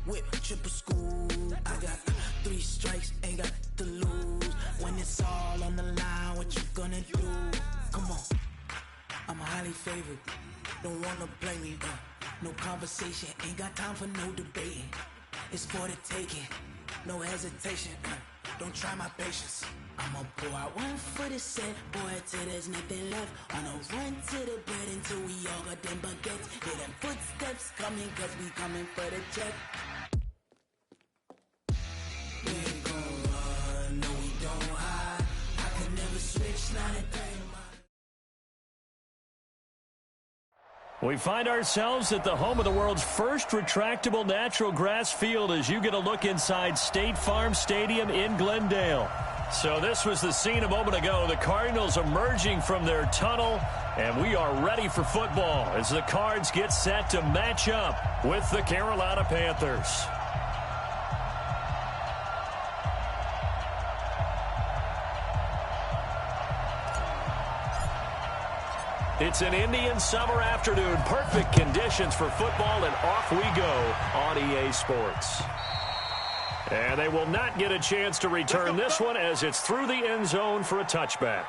whip, triple school. I got 3 strikes, ain't got to lose. When it's all on the line, what you gonna do? Come on, I'm highly favored. Don't wanna play me, no conversation, ain't got time for no debating. It's for the taking, no hesitation. Don't try my patience. I'ma pour out one for the set, boy, till there's nothing left. On a run to the bread until we all got them baguettes. Hear them footsteps coming, cause we coming for the check. We ain't gon' run, no we don't hide. I could never switch, not a thing. We find ourselves at the home of the world's first retractable natural grass field as you get a look inside State Farm Stadium in Glendale. So this was the scene a moment ago. The Cardinals emerging from their tunnel, and we are ready for football as the Cards get set to match up with the Carolina Panthers. It's an Indian summer afternoon. Perfect conditions for football, and off we go on EA Sports. And they will not get a chance to return this one as it's through the end zone for a touchback.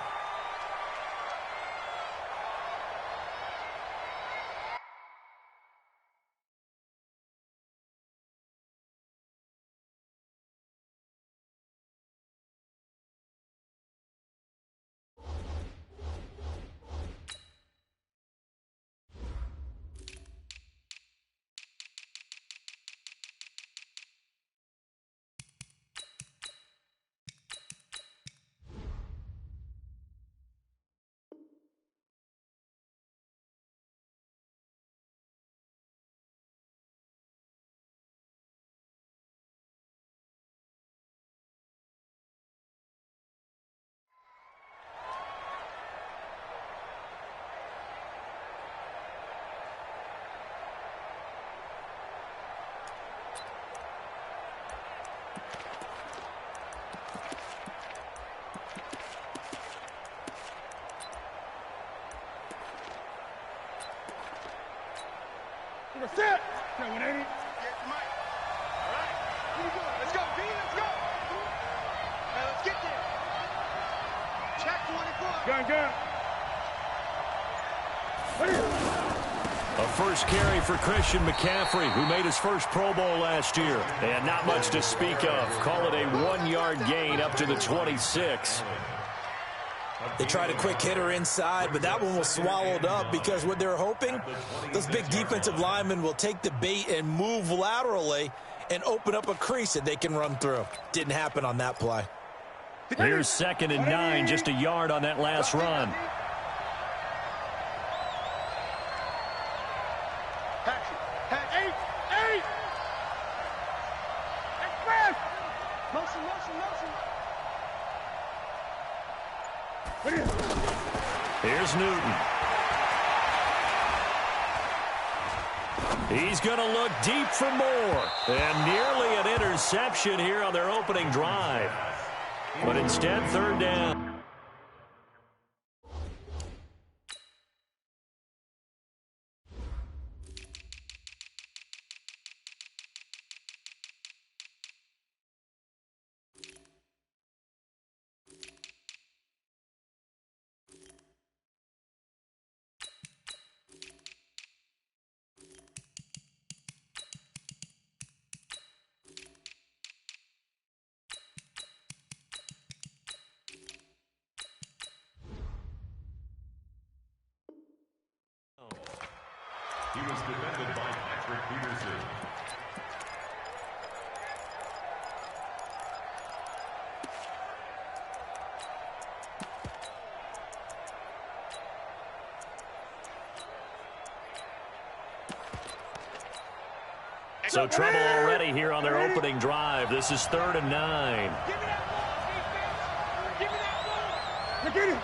Set. Okay, 180. Get the mic. All right. Here we go. Let's go, B. Let's go. Now let's get there. Check 24. Gun. A first carry for Christian McCaffrey, who made his first Pro Bowl last year. And not much to speak of. Call it a 1-yard gain up to the 26. They tried a quick hitter inside, but that one was swallowed up because what they're hoping, those big defensive linemen will take the bait and move laterally and open up a crease that they can run through. Didn't happen on that play. Here's 2nd and 9, just a yard on that last run. Here's Newton. He's going to look deep for more. And nearly an interception here on their opening drive. But instead, 3rd down. He was defended by Patrick Peterson. So trouble already here on their opening drive. This is 3rd and 9. Give me that ball, defense. Give me that ball. Get it.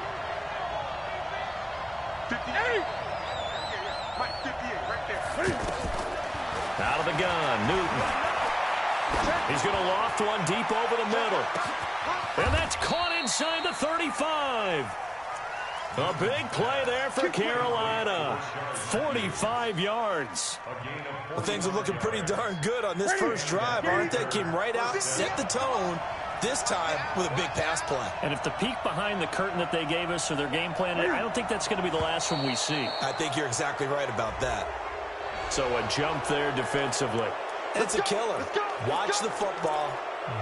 58. Mike, 58 right there. Out of the gun, Newton. He's going to loft one deep over the middle. And that's caught inside the 35. A big play there for Carolina. 45 yards. Well, things are looking pretty darn good on this first drive, aren't they? Came right out, set the tone, this time with a big pass play. And if the peek behind the curtain that they gave us or their game plan, I don't think that's going to be the last one we see. I think you're exactly right about that. So a jump there defensively. It's a killer. Watch the football.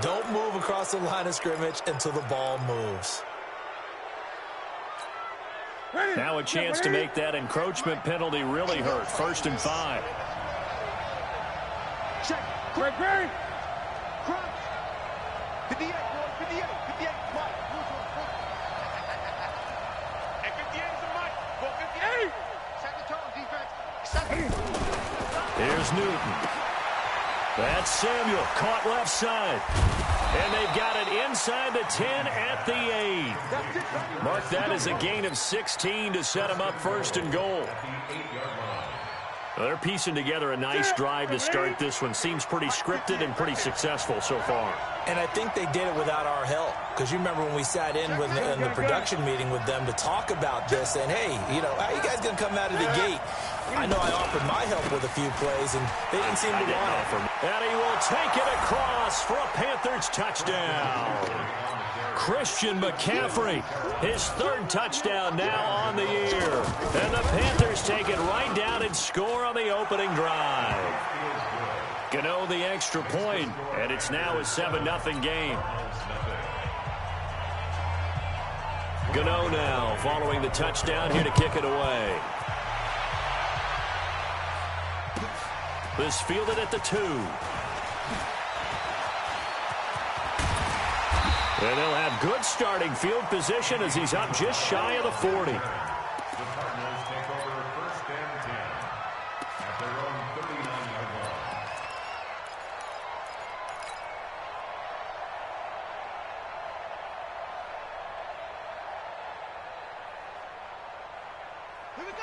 Don't move across the line of scrimmage until the ball moves. Now a chance to make that encroachment penalty really hurt. 1st and 5. Check. Greg. Crunch. 58, boys. 58. 58 is Mike. And 58 is the Mike. Well, 58. Set the tone, defense. Set the Here's Newton. That's Samuel. Caught left side. And they've got it inside the 10 at the 8. Mark that as a gain of 16 to set them up 1st and goal. Well, they're piecing together a nice drive to start this one. Seems pretty scripted and pretty successful so far. And I think they did it without our help. Because you remember when we sat in the production meeting with them to talk about this, and hey, you know, how are you guys going to come out of the gate? I know I offered my help with a few plays, and they didn't seem to want it. And he will take it across for a Panthers touchdown. Christian McCaffrey, his 3rd touchdown now on the year. And the Panthers take it right down and score on the opening drive. Gano the extra point, and it's now a 7-0 game. Gano now following the touchdown here to kick it away. This fielded at the 2. And they'll have good starting field position as he's up just shy of the 40. The Cardinals take over 1st and 10 at their own 39-yard line.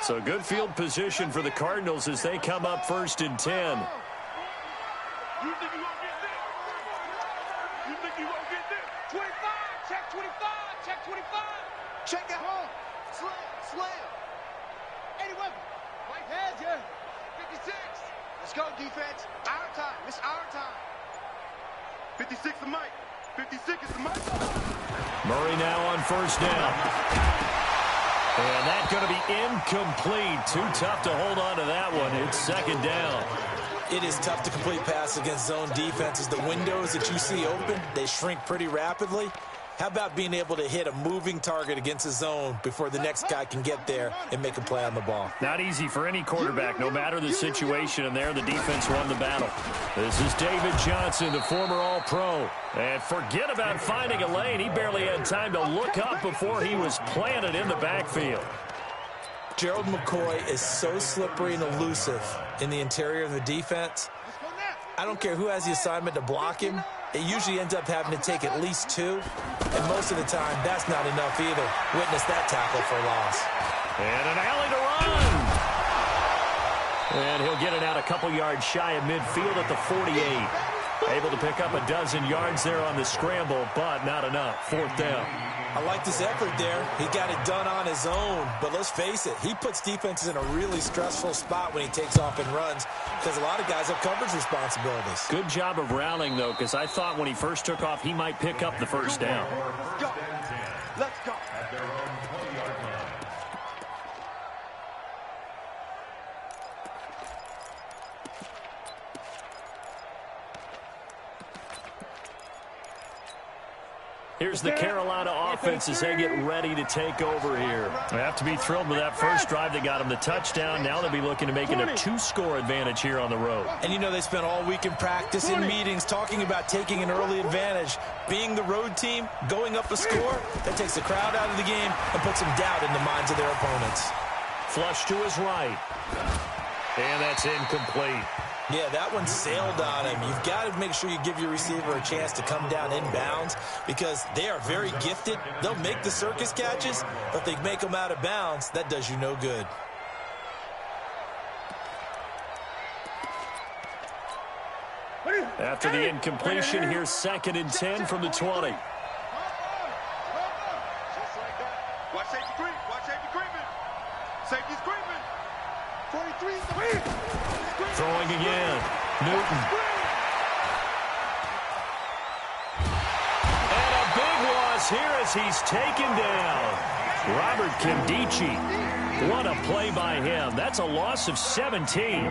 So good field position for the Cardinals as they come up 1st and 10. You think you won't get this? You think you won't get this? 25, check 25, check 25. Check it home. Slam. 81. Right hands, yeah. 56. Let's go, defense. Our time. It's our time. 56 is Mike. 56 is the Mike. Murray now on 1st down. And that's going to be incomplete. Too tough to hold on to that one. It's 2nd down. It is tough to complete pass against zone defenses. The windows that you see open, they shrink pretty rapidly. How about being able to hit a moving target against a zone before the next guy can get there and make a play on the ball? Not easy for any quarterback, no matter the situation, and there the defense won the battle. This is David Johnson, the former All-Pro. And forget about finding a lane. He barely had time to look up before he was planted in the backfield. Gerald McCoy is so slippery and elusive in the interior of the defense. I don't care who has the assignment to block him. It usually ends up having to take at least 2. And most of the time, that's not enough either. Witness that tackle for loss. And an alley to run. And he'll get it out a couple yards shy of midfield at the 48. Able to pick up a dozen yards there on the scramble, but not enough. 4th down. I liked his effort there. He got it done on his own. But let's face it, he puts defenses in a really stressful spot when he takes off and runs because a lot of guys have coverage responsibilities. Good job of rallying, though, because I thought when he first took off, he might pick up the 1st down. Go. Let's go. At their own 20-yard line. Here's the Carolina offense as they get ready to take over here. They have to be thrilled with that first drive. They got them the touchdown. Now they'll be looking to make it a 2-score advantage here on the road. And you know they spent all week in practice, in meetings, talking about taking an early advantage. Being the road team, going up a score, that takes the crowd out of the game and puts some doubt in the minds of their opponents. Flush to his right. And that's incomplete. Yeah, that one sailed on him. You've got to make sure you give your receiver a chance to come down inbounds because they are very gifted. They'll make the circus catches, but if they make them out of bounds, that does you no good. After the incompletion, here's 2nd and 10 from the 20. Just like that. Watch safety 3. Watch safety is here as he's taken down. Robert Nkemdiche. What a play by him. That's a loss of 17.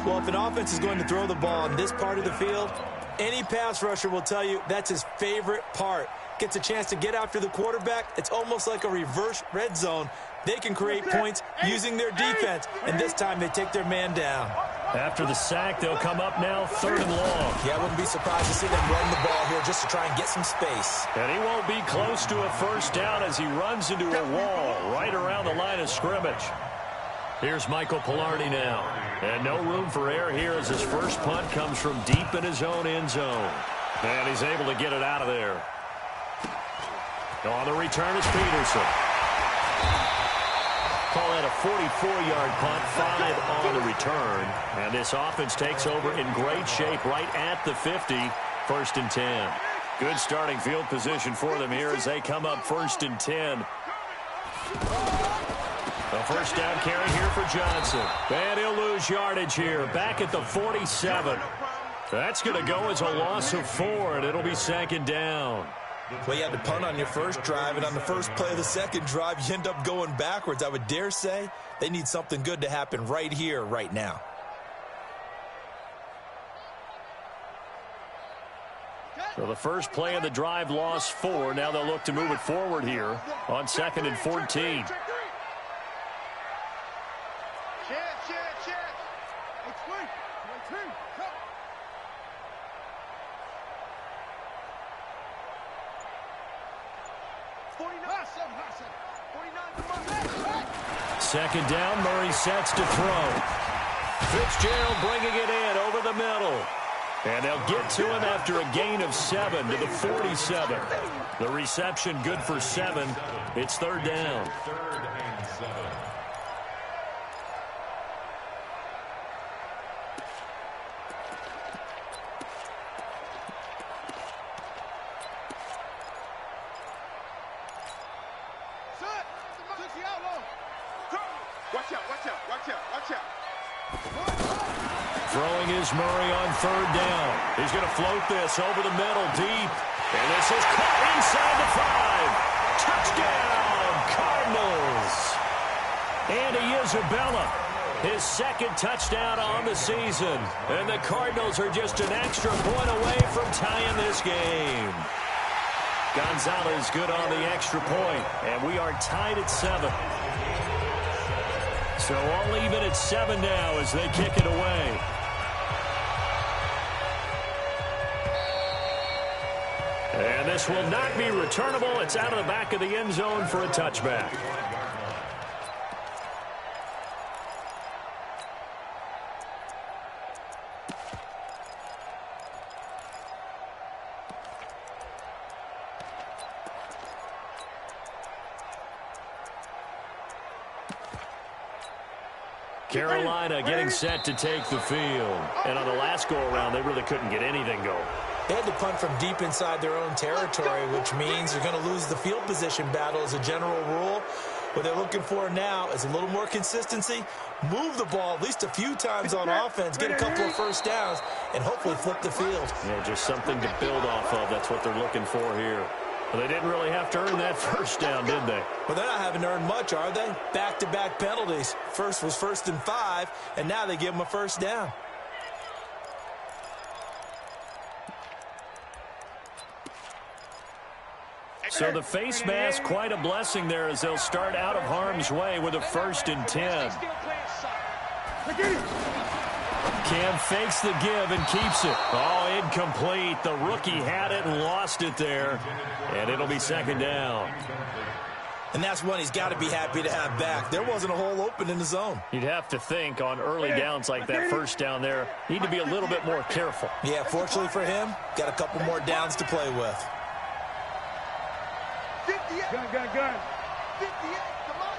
Well, if an offense is going to throw the ball in this part of the field, any pass rusher will tell you that's his favorite part. Gets a chance to get after the quarterback. It's almost like a reverse red zone. They can create points using their defense, and this time they take their man down. After the sack, they'll come up now 3rd and long. Yeah, I wouldn't be surprised to see them run the ball here just to try and get some space. And he won't be close to a first down as he runs into a wall right around the line of scrimmage. Here's Michael Palardy now. And no room for error here as his first punt comes from deep in his own end zone. And he's able to get it out of there. On the return is Peterson. Call that a 44-yard punt, 5 on the return. And this offense takes over in great shape right at the 50, 1st and 10. Good starting field position for them here as they come up 1st and 10. A first down carry here for Johnson. And he'll lose yardage here, back at the 47. That's going to go as a loss of 4, and it'll be 2nd down. Well, you had to punt on your first drive, and on the first play of the second drive, you end up going backwards. I would dare say they need something good to happen right here, right now. So the first play of the drive lost 4. Now they'll look to move it forward here on 2nd and 14. Second down, Murray sets to throw. Fitzgerald bringing it in over the middle. And they'll get to him after a gain of 7 to the 47. The reception good for 7. It's 3rd down. 3rd and 7. Throwing is Murray on 3rd down. He's going to float this over the middle deep. And this is caught inside the 5. Touchdown, Cardinals. Andy Isabella, his 2nd touchdown on the season. And the Cardinals are just an extra point away from tying this game. Gonzalez good on the extra point. And we are tied at 7. So all even at 7 now as they kick it away. And this will not be returnable. It's out of the back of the end zone for a touchback. Carolina getting set to take the field. And on the last go-around, they really couldn't get anything going. They had to punt from deep inside their own territory, which means you're going to lose the field position battle as a general rule. What they're looking for now is a little more consistency, move the ball at least a few times on offense, get a couple of first downs, and hopefully flip the field. Yeah, just something to build off of. That's what they're looking for here. Well, they didn't really have to earn that first down, did they? Well, they're not having to earn much, are they? Back-to-back penalties. First was 1st and 5, and now they give them a first down. So the face mask, quite a blessing there as they'll start out of harm's way with a 1st and 10. Cam fakes the give and keeps it. Oh, incomplete. The rookie had it and lost it there. And it'll be 2nd down. And that's one he's got to be happy to have back. There wasn't a hole open in the zone. You'd have to think on early downs like that first down there, need to be a little bit more careful. Yeah, fortunately for him, got a couple more downs to play with. 58. Gun. 58, come on.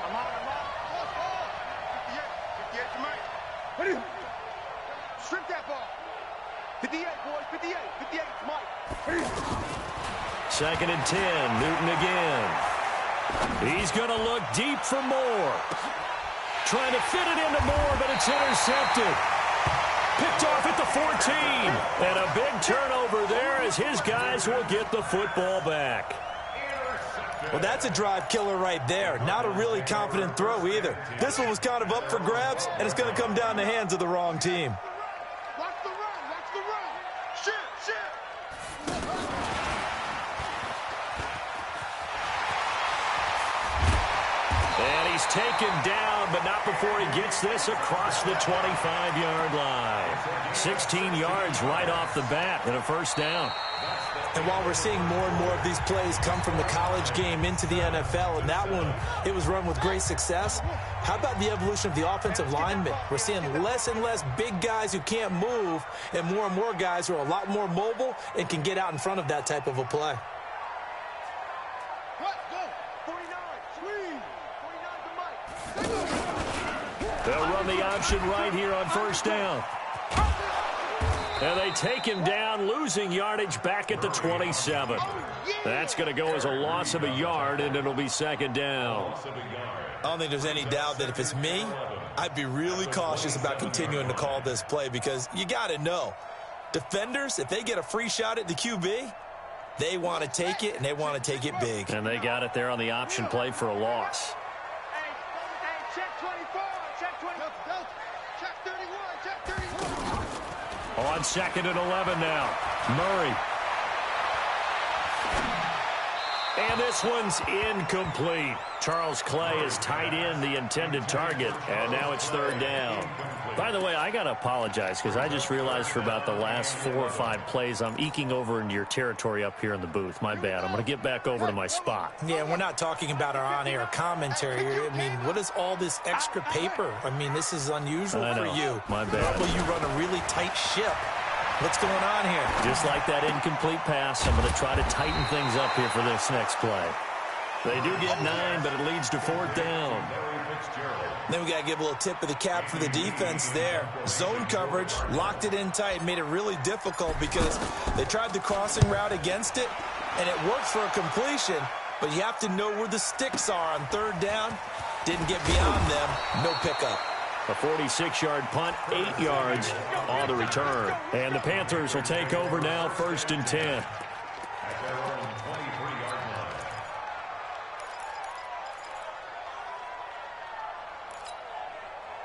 Come on. 58, come on. What are you? Strip that ball. 58, boys, 58, come on. 2nd and 10, Newton again. He's going to look deep for Moore. Trying to fit it into Moore, but it's intercepted. Picked off at the 14. And a big turnover there as his guys will get the football back. Well, that's a drive killer right there. Not a really confident throw either. This one was kind of up for grabs, and it's going to come down the hands of the wrong team. Watch the run. Watch the run. Shit. And he's taken down, but not before he gets this across the 25-yard line. 16 yards right off the bat and a first down. And while we're seeing more and more of these plays come from the college game into the NFL, and that one, it was run with great success, how about the evolution of the offensive linemen? We're seeing less and less big guys who can't move and more guys who are a lot more mobile and can get out in front of that type of a play. What? Go. 49. Squeeze. 49 to Mike. They'll run the option right here on first down. And they take him down, losing yardage back at the 27. That's going to go as a loss of a yard, and it'll be second down. I don't think there's any doubt that if it's me, I'd be really cautious about continuing to call this play because you got to know, defenders, if they get a free shot at the QB, they want to take it, and they want to take it big. And they got it there on the option play for a loss. Hey, check 24. Check 20. Check 31. Check 31. On second and 11 now. Murray. And this one's incomplete. Charles Clay is tight in the intended target, and now it's third down. By the way, I got to apologize because I just realized for about the last 4 or 5 plays, I'm eking over into your territory up here in the booth. My bad. I'm going to get back over to my spot. Yeah, we're not talking about our on-air commentary here. I mean, what is all this extra paper? I mean, this is unusual for you. My bad. Probably you run a really tight ship. What's going on here? Just like that incomplete pass, I'm going to try to tighten things up here for this next play. They do get 9, but it leads to fourth down. Then we got to give a little tip of the cap for the defense there. Zone coverage, locked it in tight, made it really difficult because they tried the crossing route against it, and it worked for a completion, but you have to know where the sticks are on third down. Didn't get beyond them, no pickup. A 46-yard punt, 8 yards on the return. And the Panthers will take over now, first and 10.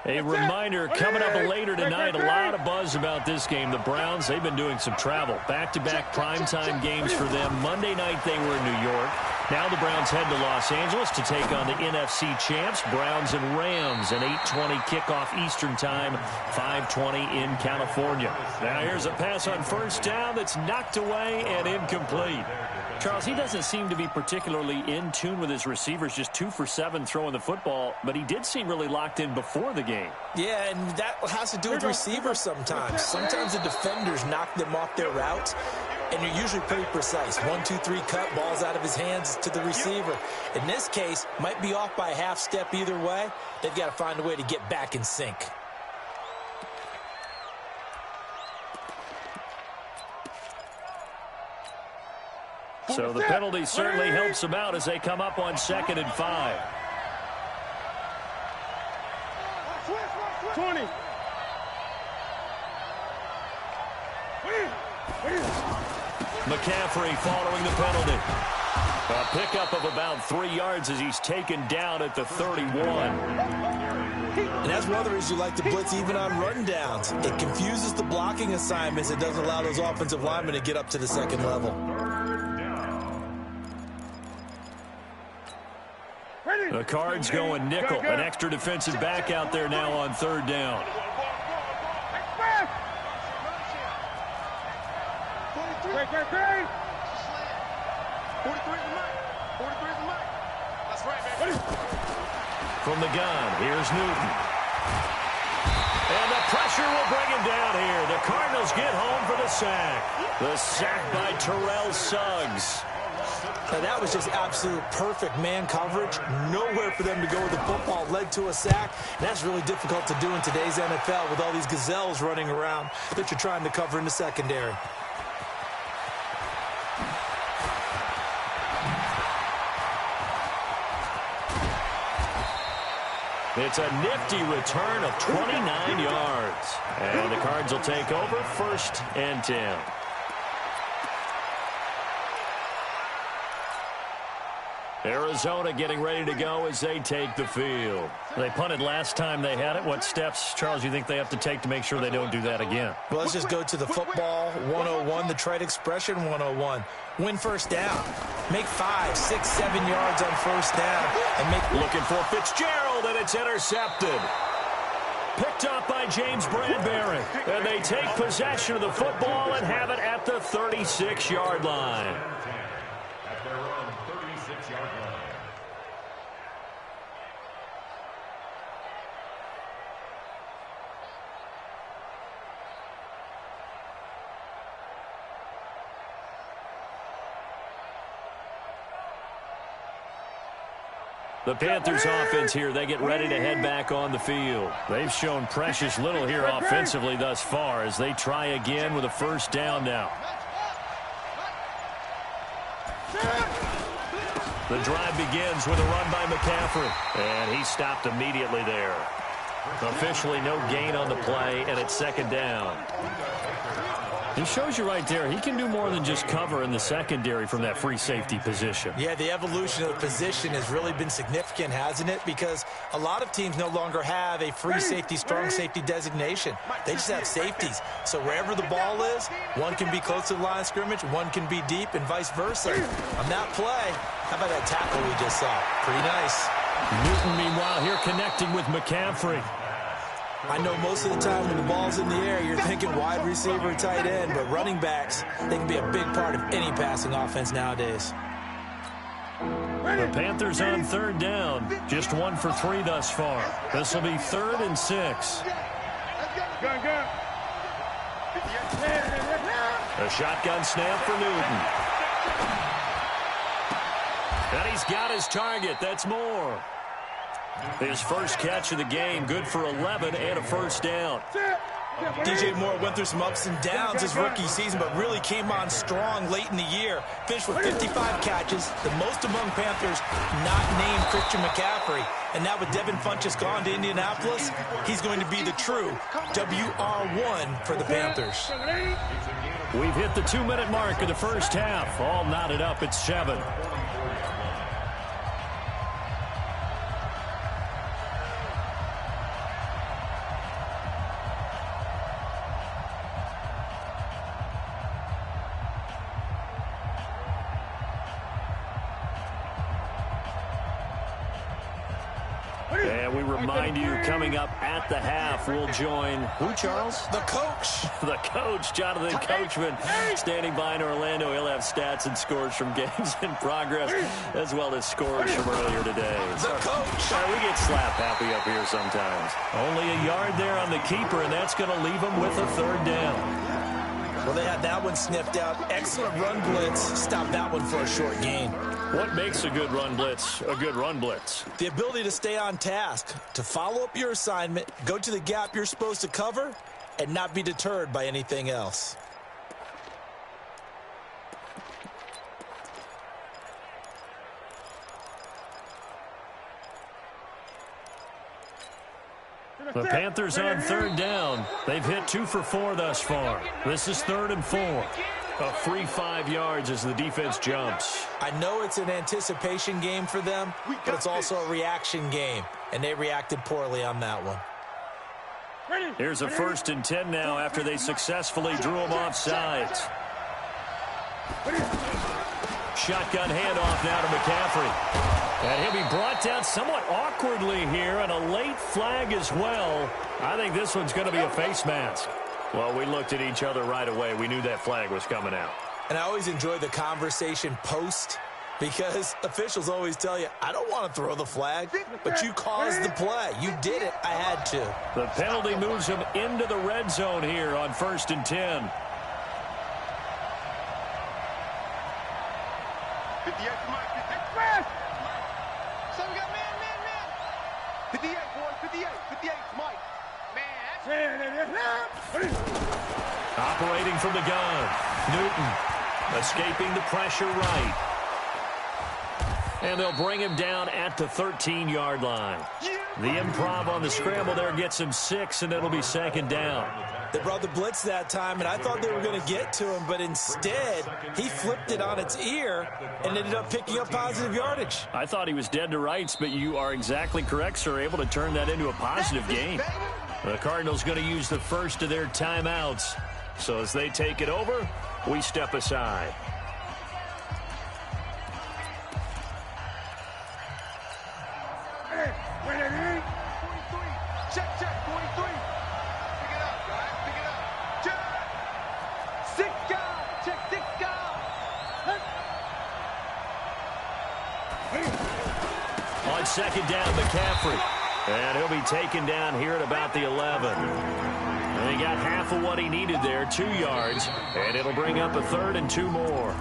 A reminder, coming up later tonight, a lot of buzz about this game. The Browns, they've been doing some travel. Back-to-back primetime games for them. Monday night they were in New York. Now the Browns head to Los Angeles to take on the NFC champs, Browns and Rams. An 8:20 kickoff Eastern time, 5:20 in California. Now here's a pass on first down that's knocked away and incomplete. Charles, he doesn't seem to be particularly in tune with his receivers, just 2 for 7 throwing the football, but he did seem really locked in before the game. Yeah, and that has to do with receivers sometimes. Sometimes the defenders knock them off their routes, and you're usually pretty precise. 1, 2, 3 cut, balls out of his hands to the receiver. In this case, might be off by a half step either way. They've got to find a way to get back in sync. So the penalty certainly helps them out as they come up on 2nd and 5. 20. McCaffrey following the penalty. A pickup of about 3 yards as he's taken down at the 31. And that's one of the reasons you like to blitz even on rundowns. It confuses the blocking assignments. It doesn't allow those offensive linemen to get up to the second level. The Cards going nickel. An extra defensive back out there now on third down. From the gun, here's Newton. And the pressure will bring him down here. The Cardinals get home for the sack. The sack by Terrell Suggs. Now, that was just absolute perfect man coverage. Nowhere for them to go with the football. Led to a sack. And that's really difficult to do in today's NFL with all these gazelles running around that you're trying to cover in the secondary. It's a nifty return of 29 yards. And the Cards will take over 1st and 10. Arizona getting ready to go as they take the field. They punted last time they had it. What steps, Charles, you think they have to take to make sure they don't do that again? Well, let's just go to the football 101, the trade expression 101. Win first down. Make 5, 6, 7 yards on first down. And make looking for Fitzgerald, and it's intercepted. Picked up by James Bradbury. And they take possession of the football and have it at the 36-yard line. At their own 36-yard line. The Panthers offense here, they get ready to head back on the field. They've shown precious little here offensively thus far as they try again with a first down now. The drive begins with a run by McCaffrey, and he stopped immediately there. Officially no gain on the play, and it's 2nd down. He shows you right there, he can do more than just cover in the secondary from that free safety position. Yeah, the evolution of the position has really been significant, hasn't it? Because a lot of teams no longer have a free safety, strong safety designation. They just have safeties. So wherever the ball is, one can be close to the line of scrimmage, one can be deep, and vice versa. On that play, how about that tackle we just saw? Pretty nice. Newton, meanwhile, here connecting with McCaffrey. I know most of the time when the ball's in the air, you're thinking wide receiver, tight end, but running backs, they can be a big part of any passing offense nowadays. The Panthers on 3rd down, just 1 for 3 thus far. This will be 3rd and 6. A shotgun snap for Newton. And he's got his target. That's Moore. His first catch of the game, good for 11 and a first down. DJ Moore went through some ups and downs his rookie season, but really came on strong late in the year. Finished with 55 catches, the most among Panthers not named Christian McCaffrey. And now with Devin Funchess gone to Indianapolis, he's going to be the true WR1 for the Panthers. We've hit the 2-minute mark of the first half. All knotted up at 7. And we remind you, coming up at the half, we'll join who, Charles? The coach. The coach, Jonathan Coachman, standing by in Orlando. He'll have stats and scores from games in progress, as well as scores from earlier today. The coach. We get slap happy up here sometimes. Only a yard there on the keeper, and that's going to leave him with a 3rd down. Well, they had that one sniffed out. Excellent run blitz. Stopped that one for a short gain. What makes a good run blitz a good run blitz? The ability to stay on task, to follow up your assignment, go to the gap you're supposed to cover, and not be deterred by anything else. The Panthers on 3rd down. They've hit 2 for 4 thus far. This is 3rd and 4. A free 5 yards as the defense jumps. I know it's an anticipation game for them, but it's also a reaction game, and they reacted poorly on that one. Here's a 1st and 10 now after they successfully drew him off sides. Shotgun handoff now to McCaffrey. And he'll be brought down somewhat awkwardly here, and a late flag as well. I think this one's going to be a face mask. Well, we looked at each other right away. We knew that flag was coming out. And I always enjoy the conversation post, because officials always tell you, I don't want to throw the flag, but you caused the play. You did it. I had to. The penalty moves him into the red zone here on 1st and 10. 58, come on, 58. So we got man. 58, boy, 58. 58, Mike. Operating from the gun. Newton escaping the pressure right. And they'll bring him down at the 13-yard line. Yeah! The improv on the scramble there gets him 6, and it'll be second down. They brought the blitz that time, and I thought they were going to get to him, but instead, he flipped it on its ear and ended up picking up positive yardage. I thought he was dead to rights, but you are exactly correct, sir, able to turn that into a positive gain. The Cardinals going to use the first of their timeouts. So as they take it over, we step aside. Check, 23. Pick it up, guys. Pick it up. Check. 6 guys. Check 6 guys. On second down, McCaffrey. And he'll be taken down here at about the 11. And he got half of what he needed there, 2 yards. And it'll bring up a 3rd and 2 more.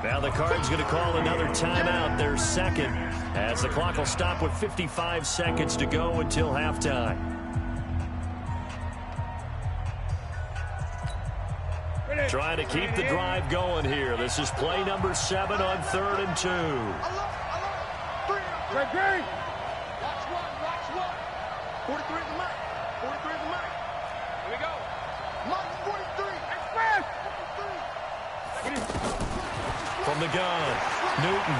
Now the Cards going to call another timeout, their second, as the clock will stop with 55 seconds to go until halftime. Trying to keep the drive going here. This is play number 7 on 3rd and 2. Watch one. 43 is the mic. 43 is the mic. Here we go. Mark 43. Express. From the gun, Newton.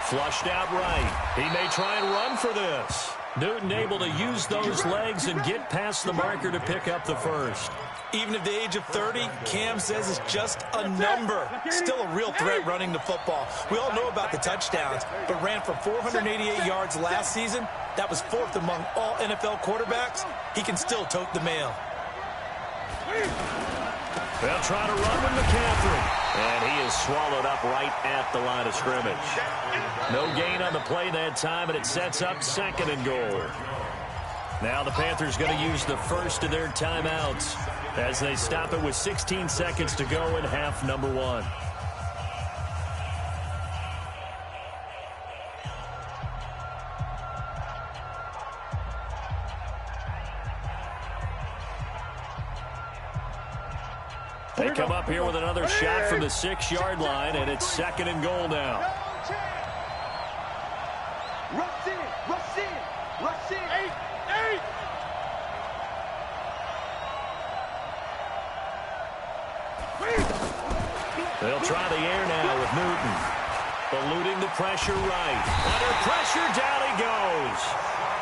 Flushed out right. He may try and run for this. Newton able to use those legs and get past the marker to pick up the first. Even at the age of 30, Cam says it's just a number. Still a real threat running the football. We all know about the touchdowns, but ran for 488 yards last season. That was 4th among all NFL quarterbacks. He can still tote the mail. They'll try to run with McCaffrey. And he is swallowed up right at the line of scrimmage. No gain on the play that time, and it sets up 2nd and goal. Now the Panthers going to use the first of their timeouts as they stop it with 16 seconds to go in half number 1. They come up here with another shot from the 6-yard line, and it's 2nd and goal now. Rush in. 8. They'll try the air now with Newton. Eluding the pressure right. Under pressure, down he goes.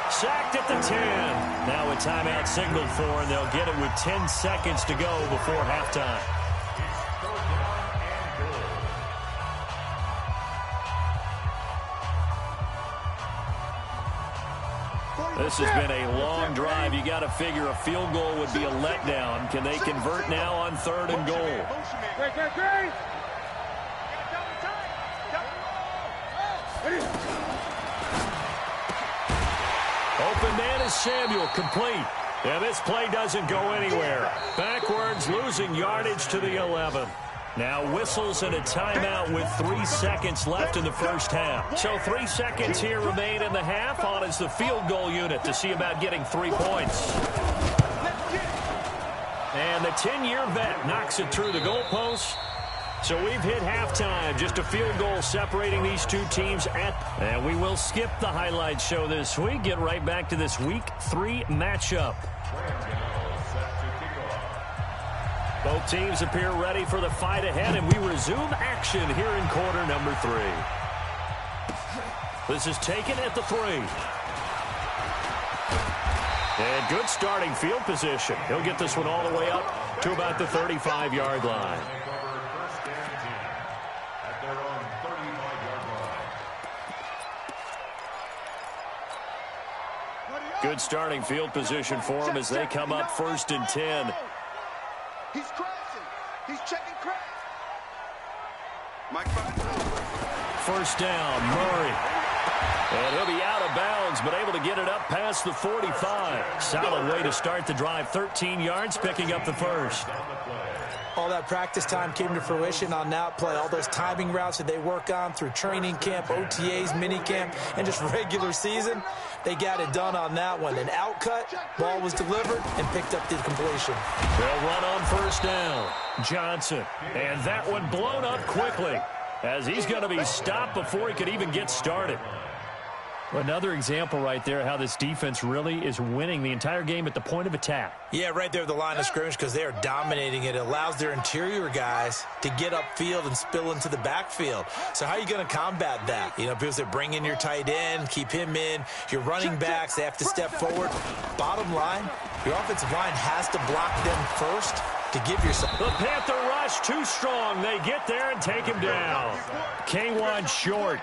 Sacked at the 10. Now a timeout signaled for, and they'll get it with 10 seconds to go before halftime. This has been a long drive. You got to figure a field goal would be a letdown. Can they convert now on 3rd and goal? Open man is Samuel, complete. And this play doesn't go anywhere. Backwards, losing yardage to the 11. Now whistles and a timeout with 3 seconds left in the first half. So 3 seconds here remain in the half. On is the field goal unit to see about getting 3 points. And the 10-year vet knocks it through the goalpost. So we've hit halftime. Just a field goal separating these two teams. And we will skip the highlight show this week. Get right back to this Week 3 matchup. Both teams appear ready for the fight ahead, and we resume action here in quarter number 3. This is taken at the 3. And good starting field position. He'll get this one all the way up to about the 35-yard line. Good starting field position for them as they come up 1st and 10. He's crashing. He's checking crash. First down, Murray. And he'll be out of bounds, but able to get it up past the 45. Solid way to start the drive. 13 yards, picking up the first. All that practice time came to fruition on that play. All those timing routes that they work on through training camp, OTAs, minicamp, and just regular season, they got it done on that one. An outcut, ball was delivered, and picked up the completion. They'll run on first down. Johnson. And that one blown up quickly as he's going to be stopped before he could even get started. Another example right there how this defense really is winning the entire game at the point of attack. Yeah, right there at the line of scrimmage because they are dominating it. It allows their interior guys to get upfield and spill into the backfield. So how are you going to combat that? You know, people say bring in your tight end, keep him in. Your running backs, they have to step forward. Bottom line, your offensive line has to block them first to give yourself. The Panther rush too strong. They get there and take him down. K'Waun Short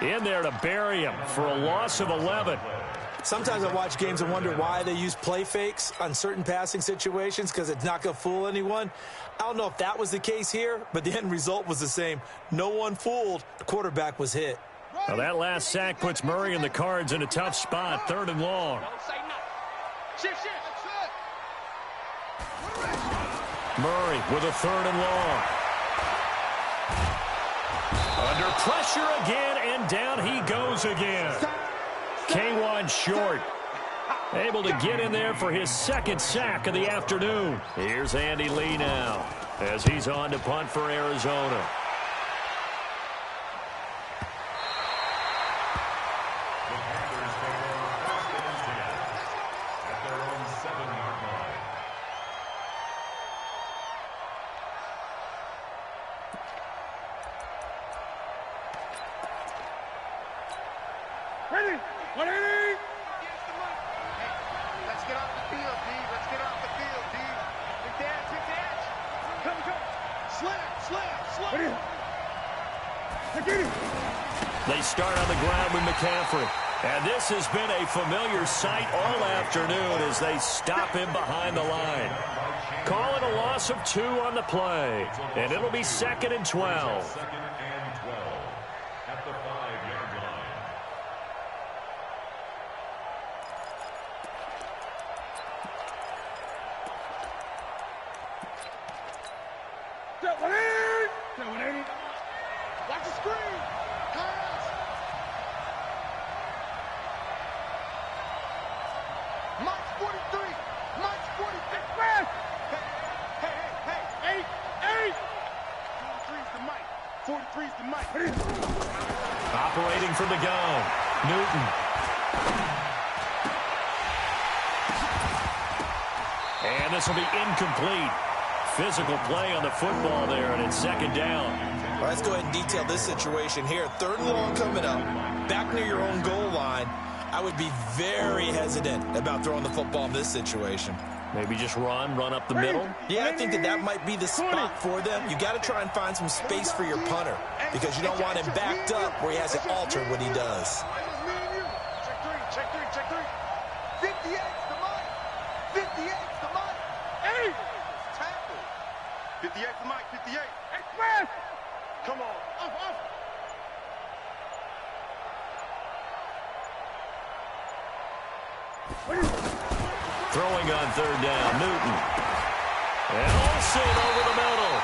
in there to bury him for a loss of 11. Sometimes I watch games and wonder why they use play fakes on certain passing situations because it's not going to fool anyone. I don't know if that was the case here, but the end result was the same. No one fooled. The quarterback was hit. Well, that last sack puts Murray and the Cards in a tough spot, 3rd and long. Murray with a 3rd and long. Under pressure again, and down he goes again. K'Waun Short able to get in there for his 2nd sack of the afternoon. Here's Andy Lee now as he's on to punt for Arizona. Ready? 180! Let's get off the field, D. Let's get off the field, D. Big dance, big dance. Come. Slam. They start on the ground with McCaffrey. And this has been a familiar sight all afternoon as they stop him behind the line. Call it a loss of 2 on the play. And it'll be 2nd and 12. At the 5-yard line. Watch the screen. Pass. Mike's 43. Mike's 46. Hey. 8. 43's the Mike. 43's the Mike. Operating from the gun, Newton. And this will be incomplete. Physical play on the football there, and it's 2nd down. All right, let's go ahead and detail this situation here. 3rd and long coming up. Back near your own goal line. I would be very hesitant about throwing the football in this situation. Maybe just run up the middle. Yeah, I think that might be the spot for them. You got to try and find some space for your punter because you don't want him backed up where he has to alter what he does. Check three. 58's the Mike. 58's the Mike. 8. Tackle. 58's the Mike. 58. Express. Come on. Off. Throwing on 3rd down, Newton. And Olsen over the middle.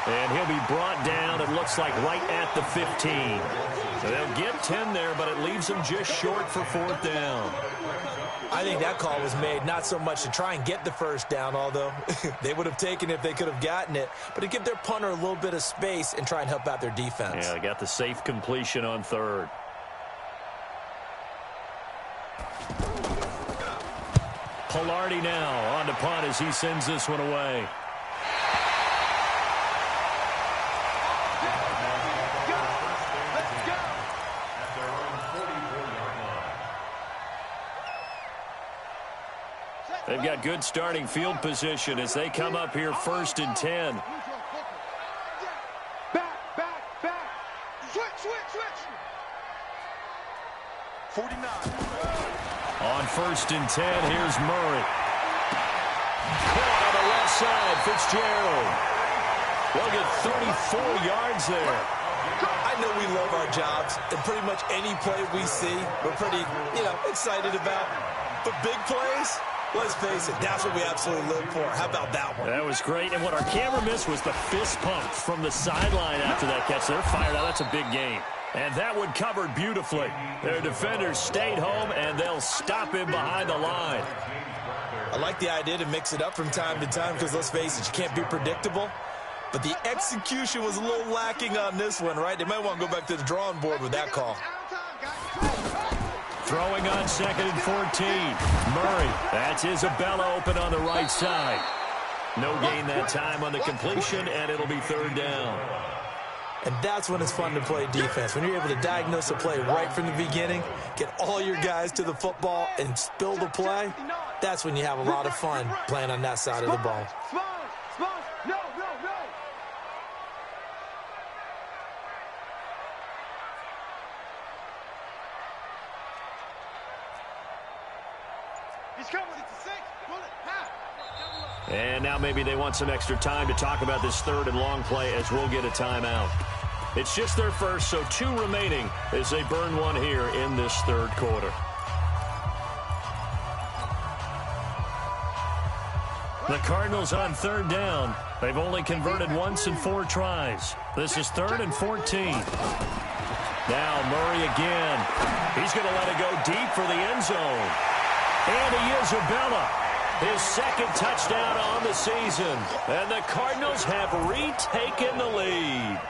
And he'll be brought down, it looks like, right at the 15. So they'll get 10 there, but it leaves them just short for 4th down. I think that call was made not so much to try and get the 1st down, although they would have taken it if they could have gotten it, but to give their punter a little bit of space and try and help out their defense. Yeah, they got the safe completion on 3rd. Palardy now on to punt as he sends this one away. They've got good starting field position as they come up here 1st and 10. Back. Switch. 49. On 1st and 10, here's Murray. Caught on the left side, Fitzgerald. They'll get 34 yards there. I know we love our jobs, and pretty much any play we see, we're pretty, excited about. But big plays, let's face it, that's what we absolutely live for. How about that one? That was great, and what our camera missed was the fist pump from the sideline after that catch. They're fired out. That's a big game. And that one covered beautifully. Their defenders stayed home, and they'll stop him behind the line. I like the idea to mix it up from time to time because, let's face it, you can't be predictable. But the execution was a little lacking on this one, right? They might want to go back to the drawing board with that call. Throwing on 2nd and 14. Murray. That's Isabella open on the right side. No gain that time on the completion, and it'll be 3rd down. And that's when it's fun to play defense. When you're able to diagnose a play right from the beginning, get all your guys to the football, and spill the play, that's when you have a lot of fun playing on that side of the ball. No. He's coming. It's a 6. Pull it. Half. And now maybe they want some extra time to talk about this 3rd and long play as we'll get a timeout. It's just their first, so 2 remaining as they burn one here in this 3rd quarter. The Cardinals on 3rd down. They've only converted once in 4 tries. This is 3rd and 14. Now Murray again. He's going to let it go deep for the end zone. And Isabella, his 2nd touchdown on the season. And the Cardinals have retaken the lead.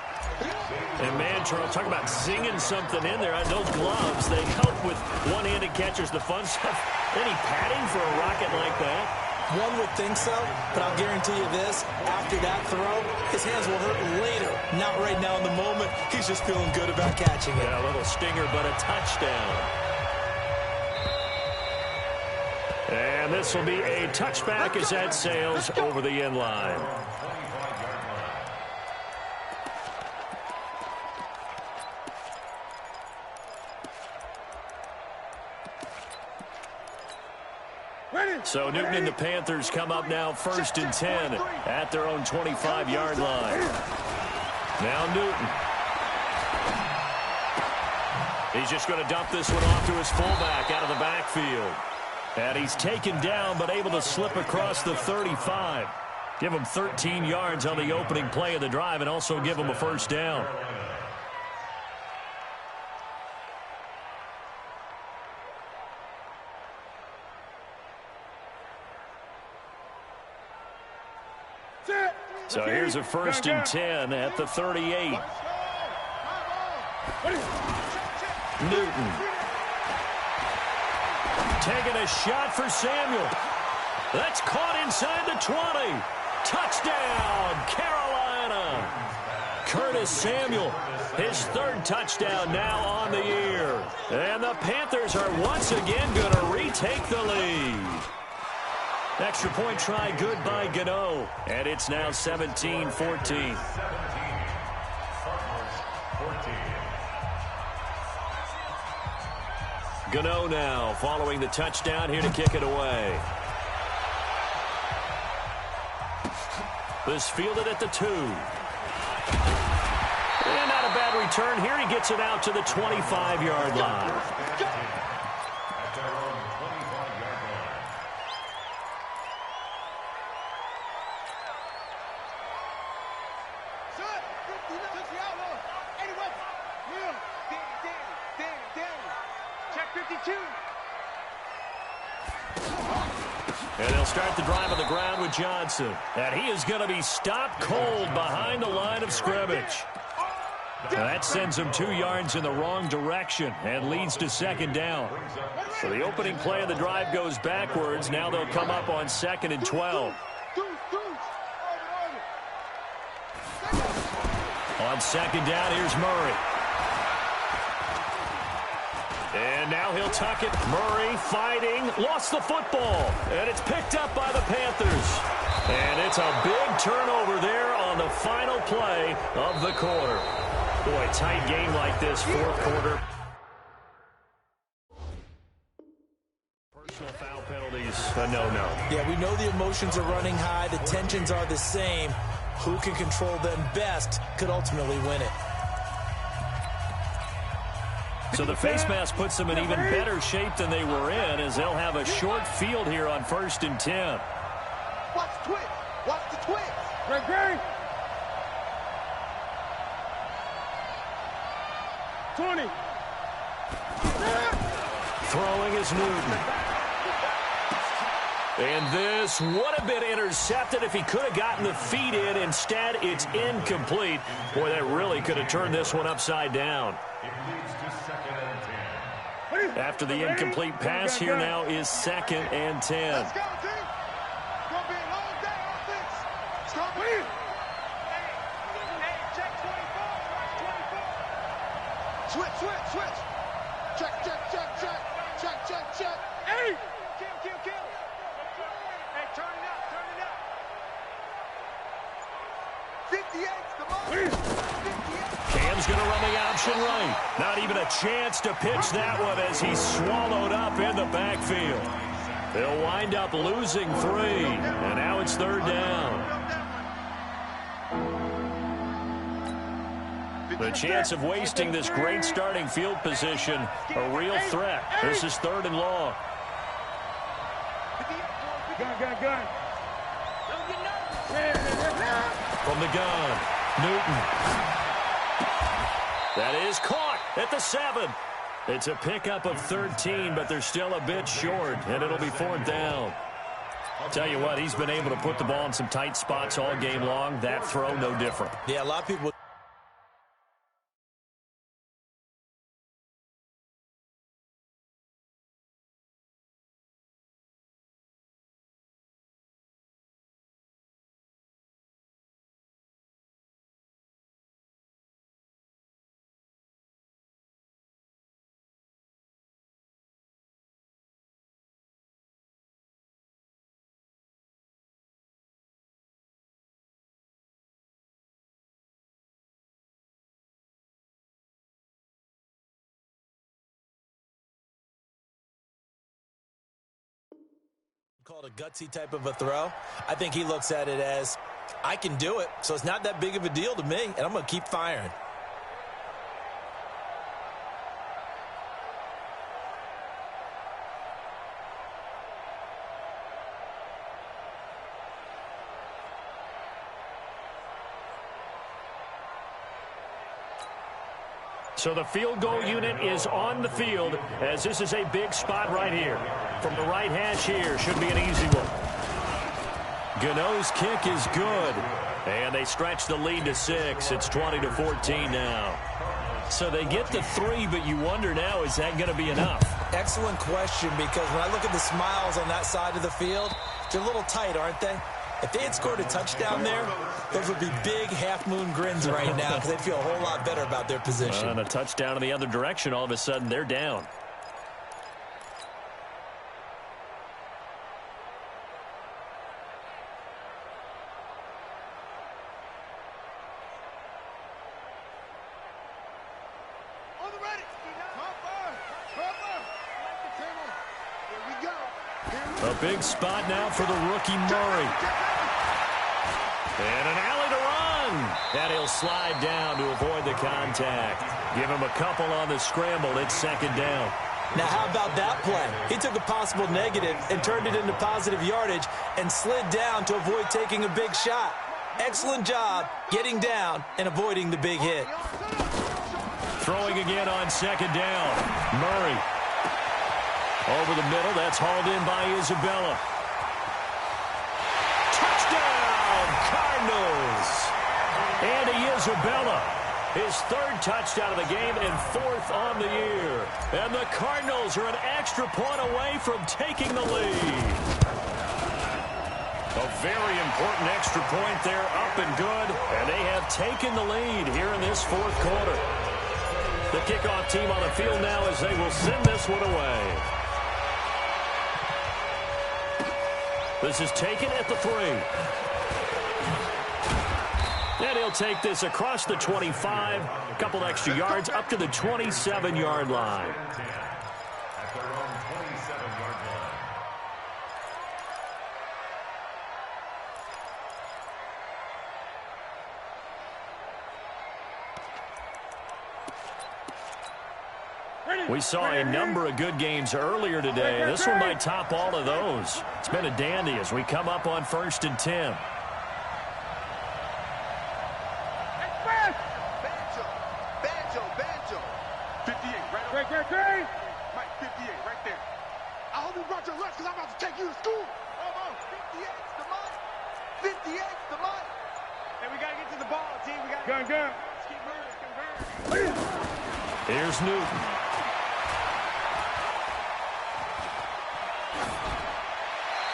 And man, Charles, talk about zinging something in there. Those gloves, they help with one-handed catchers, the fun stuff. Any padding for a rocket like that? One would think so, but I'll guarantee you this, after that throw, his hands will hurt later. Not right now in the moment. He's just feeling good about catching it. Yeah, a little stinger, but a touchdown. And this will be a touchback as that sails over the end line. So Newton and the Panthers come up now 1st and 10 at their own 25-yard line. Now Newton. He's just going to dump this one off to his fullback out of the backfield. And he's taken down but able to slip across the 35. Give him 13 yards on the opening play of the drive and also give him a 1st down. So here's a 1st and 10 at the 38. Newton. Taking a shot for Samuel. That's caught inside the 20. Touchdown, Carolina. Curtis Samuel, his 3rd touchdown now on the year. And the Panthers are once again going to retake the lead. Extra point try good by Gano. And it's now 17-14. Gano now following the touchdown here to kick it away. This fielded at the 2. And not a bad return here. He gets it out to the 25-yard line. And they'll start the drive on the ground with Johnson. And he is going to be stopped cold behind the line of scrimmage. And that sends him 2 yards in the wrong direction and leads to 2nd down. So the opening play of the drive goes backwards. Now they'll come up on 2nd and 12. On 2nd down, here's Murray. And now he'll tuck it. Murray fighting. Lost the football. And it's picked up by the Panthers. And it's a big turnover there on the final play of the quarter. Boy, tight game like this, 4th quarter. Personal foul penalties, a no-no. Yeah, we know the emotions are running high. The tensions are the same. Who can control them best could ultimately win it. So the face mask puts them in even better shape than they were in as they'll have a short field here on 1st and 10. Watch the twist. Watch the twist. Great. 20. Throwing is Newton. And this would have been intercepted if he could have gotten the feet in. Instead, it's incomplete. Boy, that really could have turned this one upside down. It leads to 2nd and 10. After the incomplete pass, here now is 2nd and 10. Let's go, team. It's going to be a long day on this. It's going to be. Hey, check 24. Switch. Check. Hey. Kill. Hey, turn it up. 58's the most. 58. Cam's going to run the option right. Not even a chance to pitch that one as he's swallowed up in the backfield. They'll wind up losing 3, and now it's 3rd down. The chance of wasting this great starting field position, a real threat. This is 3rd and long. Gun. From the gun, Newton. That is caught at the 7. It's a pickup of 13, but they're still a bit short, and it'll be 4th down. Tell you what, he's been able to put the ball in some tight spots all game long. That throw, no different. Yeah, a lot of people. Called a gutsy type of a throw. I think he looks at it as, I can do it, so it's not that big of a deal to me, and I'm going to keep firing. So the field goal unit is on the field as this is a big spot right here. From the right hash here, should be an easy one. Gano's kick is good. And they stretch the lead to 6. It's 20-14 now. So they get to 3, but you wonder now, is that going to be enough? Excellent question, because when I look at the smiles on that side of the field, they're a little tight, aren't they? If they had scored a touchdown there, those would be big half-moon grins right now because they'd feel a whole lot better about their position. And a touchdown in the other direction, all of a sudden they're down. A big spot now for the rookie Murray. And an alley to run. And he'll slide down to avoid the contact. Give him a couple on the scramble. It's 2nd down. Now, how about that play? He took a possible negative and turned it into positive yardage and slid down to avoid taking a big shot. Excellent job getting down and avoiding the big hit. Throwing again on 2nd down. Murray. Over the middle, that's hauled in by Isabella. Touchdown, Cardinals! Andy Isabella, his 3rd touchdown of the game and 4th on the year. And the Cardinals are an extra point away from taking the lead. A very important extra point there, up and good. And they have taken the lead here in this 4th quarter. The kickoff team on the field now as they will send this one away. This is taken at the 3. And he'll take this across the 25. A couple extra yards up to the 27-yard line. At their own 27-yard line. We saw a number of good games earlier today. This one might top all of those. It's been a dandy as we come up on 1st and 10. Banjo. 58, right over. Mike, 58, right there. I hope you brought your lunch because I'm about to take you to school. 58's the money. 58's the money. Hey, we got to get to the ball, team. We got to Let's keep moving. Here's Newton.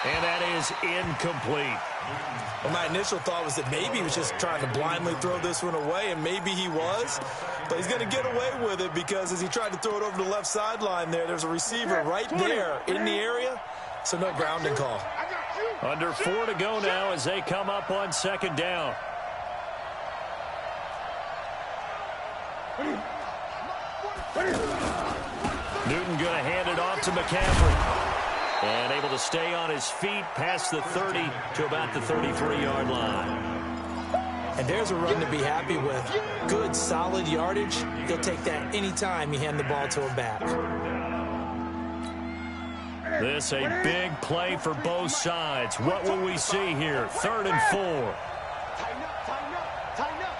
And that is incomplete. Well, my initial thought was that maybe he was just trying to blindly throw this one away, and maybe he was. But he's going to get away with it because as he tried to throw it over the left sideline there's a receiver right there in the area, so no grounding call. Under 4 to go now as they come up on second down. Newton going to hand it off to McCaffrey. And able to stay on his feet past the 30 to about the 33-yard line. And there's a run to be happy with. Good, solid yardage. He'll take that anytime you hand the ball to him back. This a big play for both sides. What will we see here? 3rd and 4. Tighten up, tighten up, tighten up.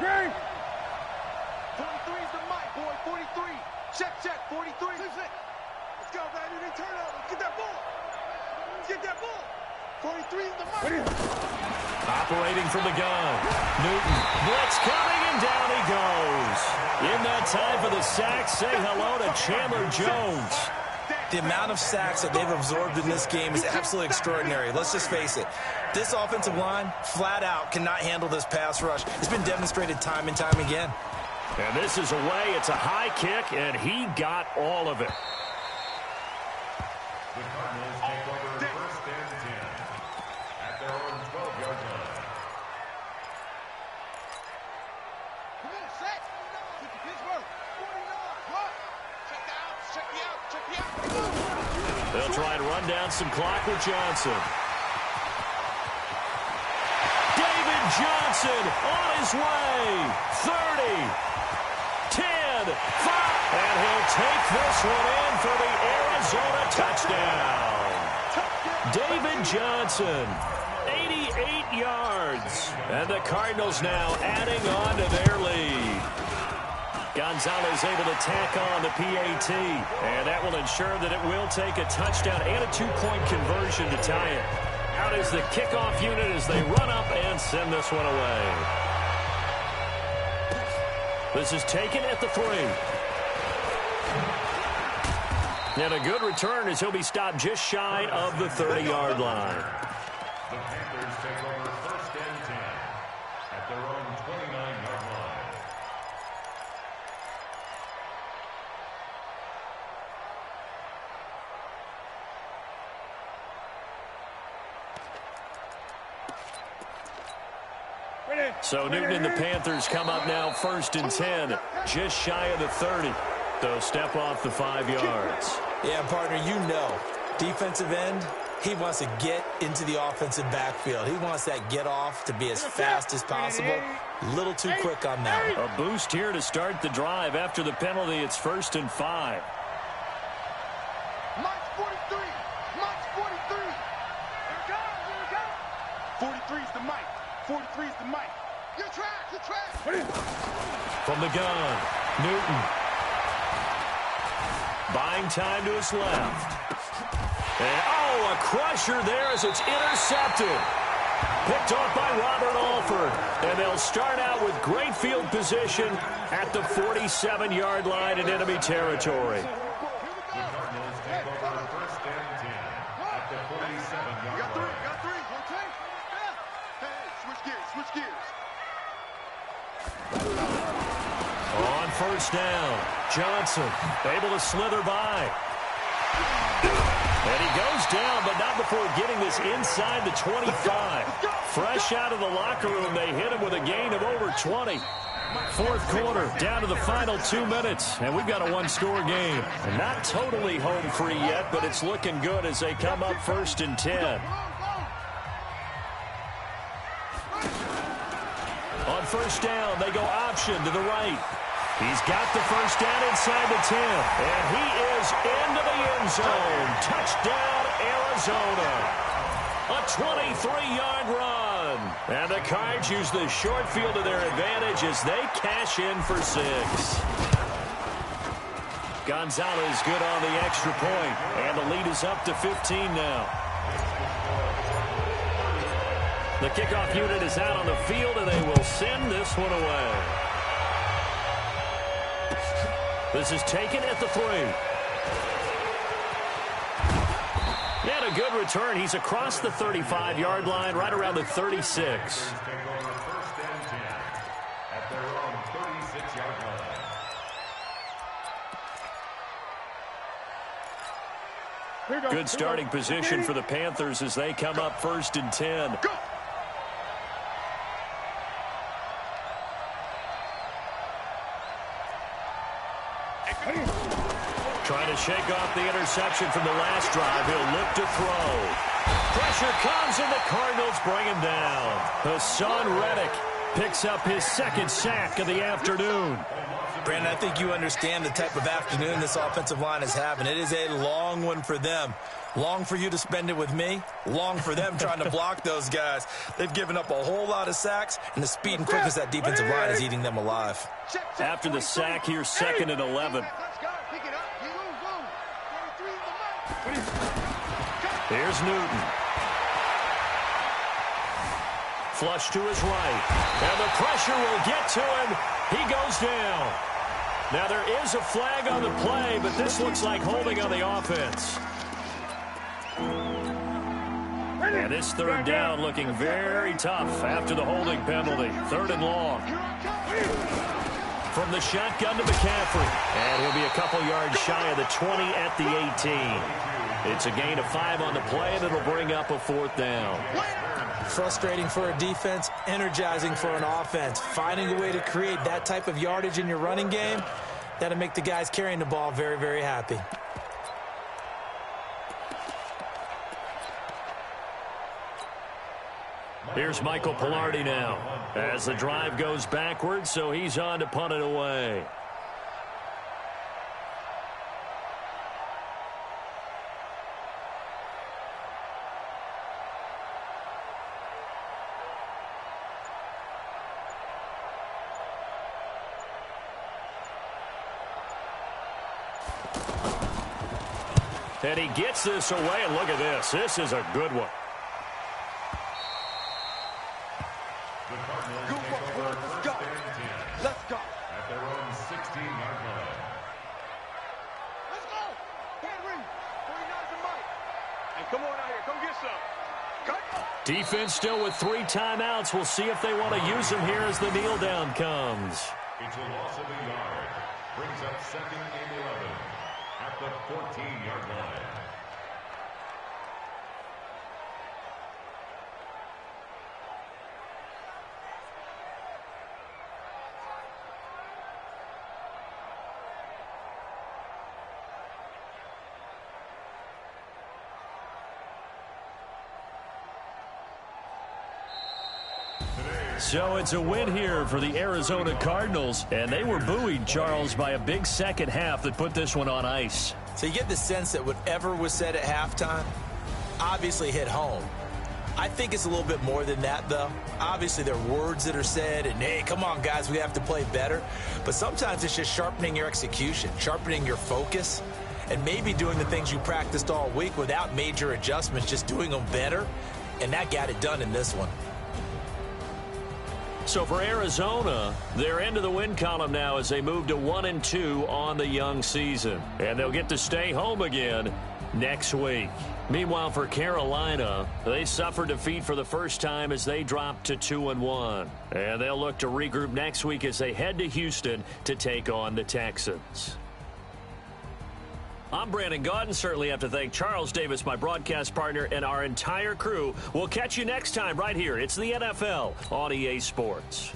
Greg. 43 is the mic, boy. 43. Check. 43. Let's go, baby. They turn over. Get that ball. Get that ball. 43 is the mic. Operating from the gun. Newton. Blitz coming, and down he goes. In that time for the sack, say hello to Chandler Jones. The amount of sacks that they've absorbed in this game is absolutely extraordinary. Let's just face it. This offensive line, flat out, cannot handle this pass rush. It's been demonstrated time and time again. And this is away. It's a high kick, and he got all of it. The Cardinals take over 1st and 10 at their own 12-yard line. Come on, set. Get to Pittsburgh. 49. What? Check me out. They'll try and run down some clock with Johnson. David Johnson on his way. 30. 10, 5, and he'll take this one in for the Arizona touchdown. David Johnson, 88 yards, and the Cardinals now adding on to their lead. Gonzalez able to tack on the PAT, and that will ensure that it will take a touchdown and a 2-point conversion to tie it. Out is the kickoff unit as they run up and send this one away. This is taken at the 3. And a good return as he'll be stopped just shy of the 30-yard line. The Panthers take over 1st and 10 at their own 29-yard line. So Newton and the Panthers come up now 1st and 10, just shy of the 30. So step off the 5 yards. Yeah, partner, you know, defensive end, he wants to get into the offensive backfield. He wants that get off to be as fast as possible. A little too quick on that. A boost here to start the drive after the penalty. It's 1st and 5. Mike's 43. Mike's 43. Here we go. 43 is the mic. 43 is the mic. Your track. From the gun, Newton. Buying time to his left. And, a crusher there as it's intercepted. Picked off by Robert Alford. And they'll start out with great field position at the 47-yard line in enemy territory. The Cardinals take over 1st and 10 at the 47-yard line. Got three. Okay. Hey, switch gears. On 1st down, Johnson able to slither by. And he goes down, but not before getting this inside the 25. Fresh out of the locker room, they hit him with a gain of over 20. 4th quarter, down to the final 2 minutes, and we've got a 1-score game. Not totally home free yet, but it's looking good as they come up 1st and 10. On 1st down, they go option to the right. He's got the 1st down inside the 10, and he is into the end zone. Touchdown, Arizona. A 23-yard run. And the Cards use the short field to their advantage as they cash in for 6. Gonzalez good on the extra point, and the lead is up to 15 now. The kickoff unit is out on the field, and they will send this one away. This is taken at the 3. And a good return. He's across the 35-yard line, right around the 36. Good starting position for the Panthers as they come up 1st and 10. Trying to shake off the interception from the last drive. He'll look to throw. Pressure comes, and the Cardinals bring him down. Hassan Reddick picks up his 2nd sack of the afternoon. Brandon, I think you understand the type of afternoon this offensive line is having. It is a long one for them. Long for you to spend it with me. Long for them trying to block those guys. They've given up a whole lot of sacks, and the speed and quickness that defensive line is eating them alive. After the sack, here's 2nd and 11. Here's Newton. Flush to his right. And the pressure will get to him. He goes down. Now there is a flag on the play, but this looks like holding on the offense. And this 3rd down looking very tough after the holding penalty. 3rd and long. From the shotgun to McCaffrey. And he'll be a couple yards shy of the 20 at the 18. It's a gain of 5 on the play, and it'll bring up a 4th down. Frustrating for a defense, energizing for an offense. Finding a way to create that type of yardage in your running game, that'll make the guys carrying the ball very, very happy. Here's Michael Palardy now as the drive goes backwards, so he's on to punt it away. And he gets this away, and look at this. This is a good one. The Cardinals take over 1st and 10. Let's go. At their own 16-yard line. Let's go. Henry, 49's the mic. Hey, come on out here. Come get some. Come. Defense still with 3 timeouts. We'll see if they want to use them here as the kneel down comes. It's a loss of a yard. Brings up 2nd and 11 at the 14-yard line. So it's a win here for the Arizona Cardinals, and they were buoyed, Charles, by a big 2nd half that put this one on ice. So you get the sense that whatever was said at halftime obviously hit home. I think it's a little bit more than that, though. Obviously, there are words that are said, and, hey, come on, guys, we have to play better. But sometimes it's just sharpening your execution, sharpening your focus, and maybe doing the things you practiced all week without major adjustments, just doing them better, and that got it done in this one. So for Arizona, they're into the win column now as they move to 1-2 on the young season. And they'll get to stay home again next week. Meanwhile, for Carolina, they suffered defeat for the first time as they dropped to 2-1. And they'll look to regroup next week as they head to Houston to take on the Texans. I'm Brandon Gaudin. Certainly have to thank Charles Davis, my broadcast partner, and our entire crew. We'll catch you next time right here. It's the NFL on EA Sports.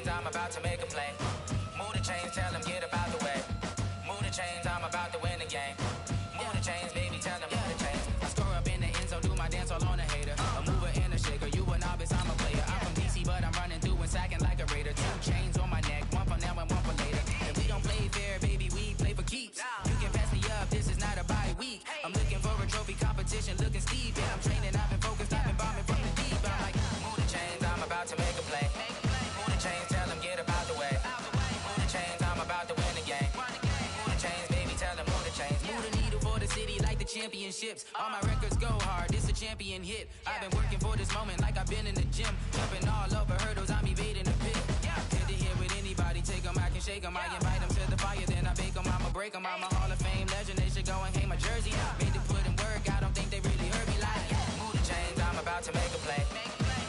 I'm about to make a play. Move the chains, tell them get up out the way. Move the chains, I'm about to win the game. Move the chains, baby, tell them move the chains. I score up in the end zone. later. 2 chains on my neck, one for now and one for later. And we don't play fair, baby, we play for keeps. You can pass me up, this is not a bye week. I'm looking for a trophy competition, looking steep. Yeah, I'm training, I've been focused, I've been bombing from the deep. I'm like, move the chains, I'm about to make a play. Move the chains, tell them get about the way. Move the chains, I'm about to win the game. Move the chains, baby, tell them move the chains. Move the needle for the city like the championships. All my records go hard, this a champion hit. I've been working for this moment like I've been in the gym. Jumping all over hurdles, I'm evading the pit. Good to hear with anybody, take them, I can shake them. I invite them to the fire, then I bake them, I'ma break them. I'm a Hall of Fame legend, they should go and hang my jersey. Made to put in work, I don't think they really heard me like. Move the chains, I'm about to make a play.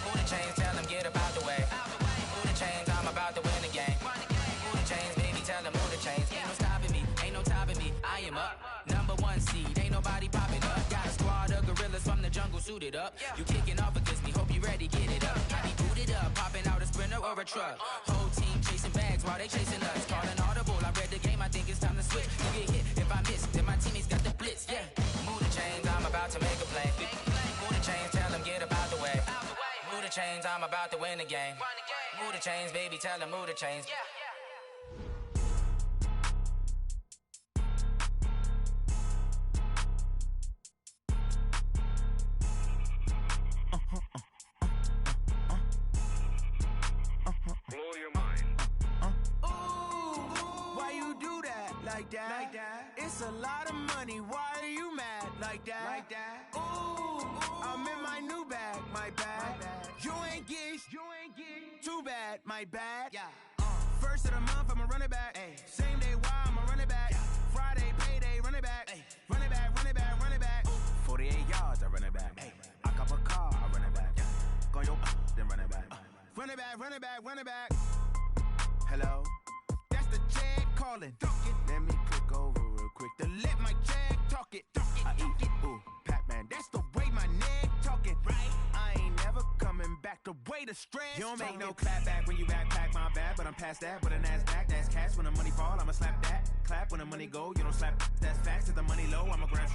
Move the chains, tell them get about the way. Move the chains, I'm about to win the game. Move the chains, baby, tell them move the chains. Ain't no stopping me, ain't no topping me, I am up. #1 seed, ain't nobody popping up. Got a squad of gorillas from the jungle suited up. You kicking off against me, hope you ready, get it up. I be booted up, popping out a Sprinter or a truck. Whole team chasing bags while they chasing us. Calling audible, I read the game, I think it's time to switch. You get hit if I miss, then my teammates got the blitz, yeah. Move the chains, I'm about to make a play. Move the chains, tell them get about the way. Move the chains, I'm about to win the game. Move the chains, baby, tell them move the chains. Blow your mind. Why you do that like that? Like that? It's a lot of money. Why are you mad like that? Like that? Ooh, I'm in my new bag, my bag. You ain't get too bad, my bad. Yeah. First of the month, I'ma run it back. Ay. Same day, why I'ma run it back. Friday, payday, run it back. Ay. Run it back, run it back, run it back. 48 yards, I run it back. Ay. I cop a car, I run it back. Go your then run it back. Run it back, run it back, run it back. Hello, that's the Jag calling. Let me click over real quick to let my Jag talk it. I eat it, ooh, Pac-Man. That's the way my neck talking. Right, I ain't never coming back. The way the stress. You don't make no clap back when you backpack my bad, but I'm past that. But a NASDAQ, that's cash. When the money fall, I'ma slap that. Clap when the money go, you don't slap. That's facts. If the money low, I'ma grab.